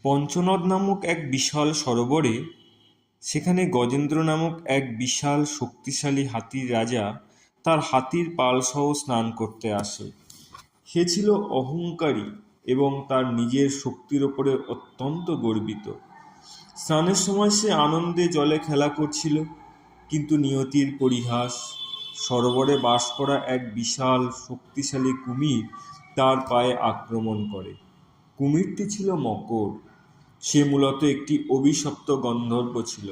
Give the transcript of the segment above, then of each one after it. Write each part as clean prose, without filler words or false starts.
পঞ্চনদ নামক এক বিশাল সরোবরে সেখানে গজেন্দ্র নামক এক বিশাল শক্তিশালী হাতির রাজা তার হাতির পালসহ স্নান করতে আসে। সে ছিল অহংকারী এবং তার নিজের শক্তির ওপরে অত্যন্ত গর্বিত। স্নানের সময় সে আনন্দে জলে খেলা করছিল, কিন্তু নিয়তির পরিহাস, সরোবরে বাস করা এক বিশাল শক্তিশালী কুমির তার পায়ে আক্রমণ করে। কুমিরটি ছিল মকর। সে মূলত একটি অভিশপ্ত গন্ধর্ব ছিল।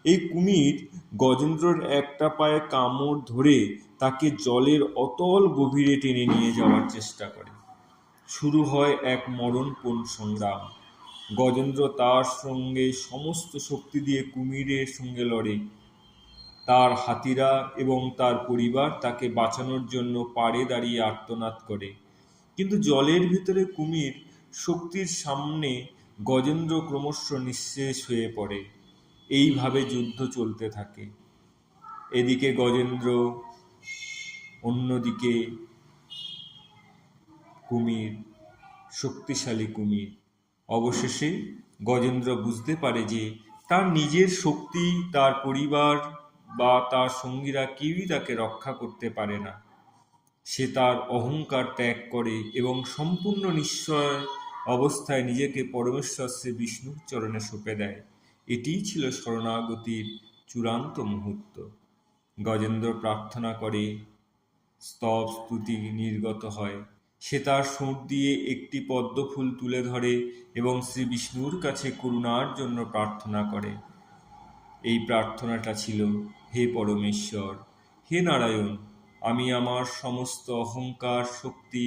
এই কুমির গজেন্দ্রর একটা পায়ে কামড় ধরে তাকে জলের অতল গভীরে টেনে নিয়ে যাওয়ার চেষ্টা করে। শুরু হয় এক মরণপণ সংগ্রাম। গজেন্দ্র তার সঙ্গে সমস্ত শক্তি দিয়ে কুমিরের সঙ্গে লড়ে। তার হাতিরা এবং তার পরিবার তাকে বাঁচানোর জন্য পাড়ে দাঁড়িয়ে আর্তনাদ করে, কিন্তু জলের ভিতরে কুমির শক্তির সামনে গজেন্দ্র ক্রমশ নিঃশেষ হয়ে পড়ে। এইভাবে যুদ্ধ চলতে থাকে। এদিকে গজেন্দ্র, অন্যদিকে কুমির, শক্তিশালী কুমির। অবশেষে গজেন্দ্র বুঝতে পারে যে তার নিজের শক্তি, তার পরিবার বা তার সঙ্গীরা কেউই তাকে রক্ষা করতে পারে না। সে তার অহংকার ত্যাগ করে এবং সম্পূর্ণ নিশ্চয় অবস্থায় নিজেকে পরমেশ্বর শ্রী বিষ্ণুর চরণে সঁপে দেয়। এটিই ছিল শরণাগতির চূড়ান্ত মুহূর্ত। গজেন্দ্র প্রার্থনা করে, স্তব স্তুতি নির্গত হয়। সে তার সুর দিয়ে একটি পদ্মফুল তুলে ধরে এবং শ্রী বিষ্ণুর কাছে করুণার জন্য প্রার্থনা করে। এই প্রার্থনাটা ছিল, হে পরমেশ্বর, হে নারায়ণ, আমি আমার সমস্ত অহংকার, শক্তি,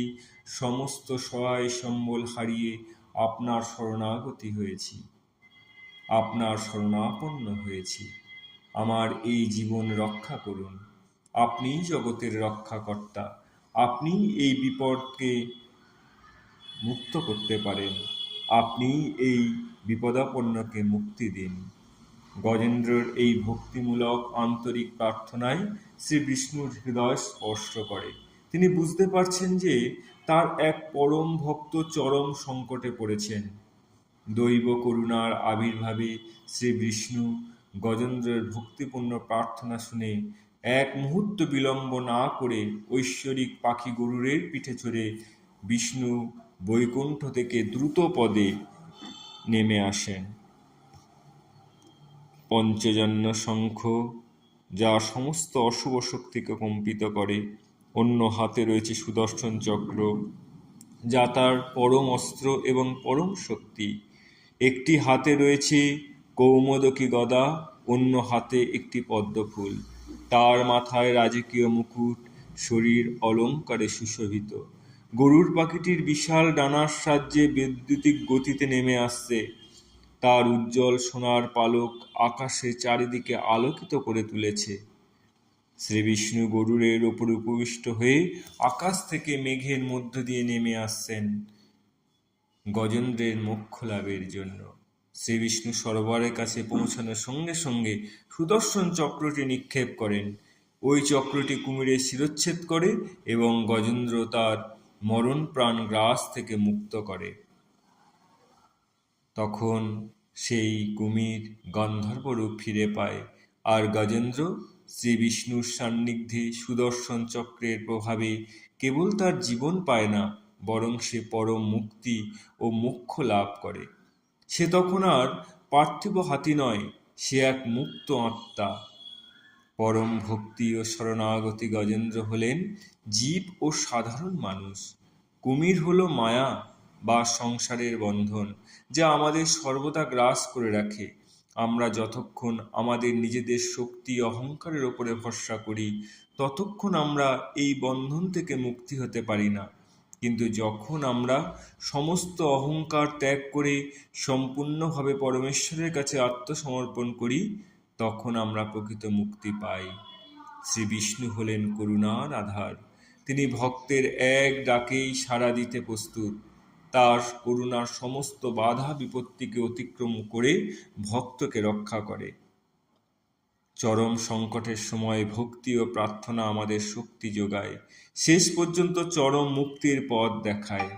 সমস্ত সহায় সম্বল হারিয়ে আপনার শরণাগতি হয়েছি, আপনার শরণাপন্ন হয়েছি। আমার এই জীবন রক্ষা করুন। আপনিই জগতের রক্ষাকর্তা। আপনি এই বিপদকে মুক্ত করতে পারেন। আপনি এই বিপদাপন্নকে মুক্তি দিন। গজেন্দ্রের এই ভক্তিমূলক আন্তরিক প্রার্থনায় শ্রী বিষ্ণুর হৃদয় স্পর্শ করে। তিনি বুঝতে পারছেন যে তার এক পরম ভক্ত চরম সংকটে পড়েছেন। দৈব করুণার আবির্ভাবে শ্রী বিষ্ণু গজেন্দ্রের ভক্তিপূর্ণ প্রার্থনা শুনে এক মুহূর্ত বিলম্ব না করে ঐশ্বরিক পাখি গরুরের পিঠে চড়ে বিষ্ণু বৈকুণ্ঠ থেকে দ্রুত পদে নেমে আসেন। পঞ্চজন্য শঙ্খ, যা সমস্ত অশুভ শক্তিকে কম্পিত করে। অন্য হাতে রয়েছে সুদর্শন চক্র, যা তার পরম অস্ত্র এবং পরম শক্তি। একটি হাতে রয়েছে কৌমোদকী গদা, অন্য হাতে একটি পদ্মফুল। তার মাথায় রাজকীয় মুকুট, শরীর অলঙ্কারে সুশোভিত। গরুর পাখিটির বিশাল ডানার সাহায্যে বৈদ্যুতিক গতিতে নেমে আসছে। তার উজ্জ্বল সোনার পালক আকাশে চারিদিকে আলোকিত করে তুলেছে। শ্রীবিষ্ণু গরুরের ওপর উপবিষ্ট হয়ে আকাশ থেকে মেঘের মধ্য দিয়ে নেমে আসছেন গজেন্দ্রের মোক্ষ লাভের জন্য। শ্রীবিষ্ণু সরোবরের কাছে পৌঁছানোর সঙ্গে সঙ্গে সুদর্শন চক্রটি নিক্ষেপ করেন। ওই চক্রটি কুমিরের শিরচ্ছেদ করে এবং গজেন্দ্র তার মরণ প্রাণ গ্রাস থেকে মুক্ত করে। তখন সেই কুমির গন্ধর্বরূপ ফিরে পায়, আর গজেন্দ্র শ্রী বিষ্ণুর সান্নিধ্যে সুদর্শন চক্রের প্রভাবে কেবল তার জীবন পায় না, বরং সে পরম মুক্তি ও মোক্ষ লাভ করে। সে তখন আর পার্থিব হাতি নয়, সে এক মুক্ত আত্মা। পরম ভক্তি ও শরণাগতি গজেন্দ্র হলেন জীব ও সাধারণ মানুষ। কুমির হলো মায়া বা সংসারের বন্ধন, যা আমাদের সর্বদা গ্রাস করে রাখে। আমরা যতক্ষণ আমাদের নিজেদের শক্তি অহংকারের ওপরে ভরসা করি, ততক্ষণ আমরা এই বন্ধন থেকে মুক্তি হতে পারি না। কিন্তু যখন আমরা সমস্ত অহংকার ত্যাগ করে সম্পূর্ণভাবে পরমেশ্বরের কাছে আত্মসমর্পণ করি, তখন আমরা প্রকৃত মুক্তি পাই। শ্রী বিষ্ণু হলেন করুণার আধার। তিনি ভক্তের এক ডাকেই সাড়া দিতে প্রস্তুত। তার করুণার সমস্ত বাধা বিপত্তিকে অতিক্রম করে ভক্তকে রক্ষা করে। চরম সংকটের সময় ভক্তি ও প্রার্থনা আমাদের শক্তি যোগায়, শেষ পর্যন্ত চরম মুক্তির পথ দেখায়।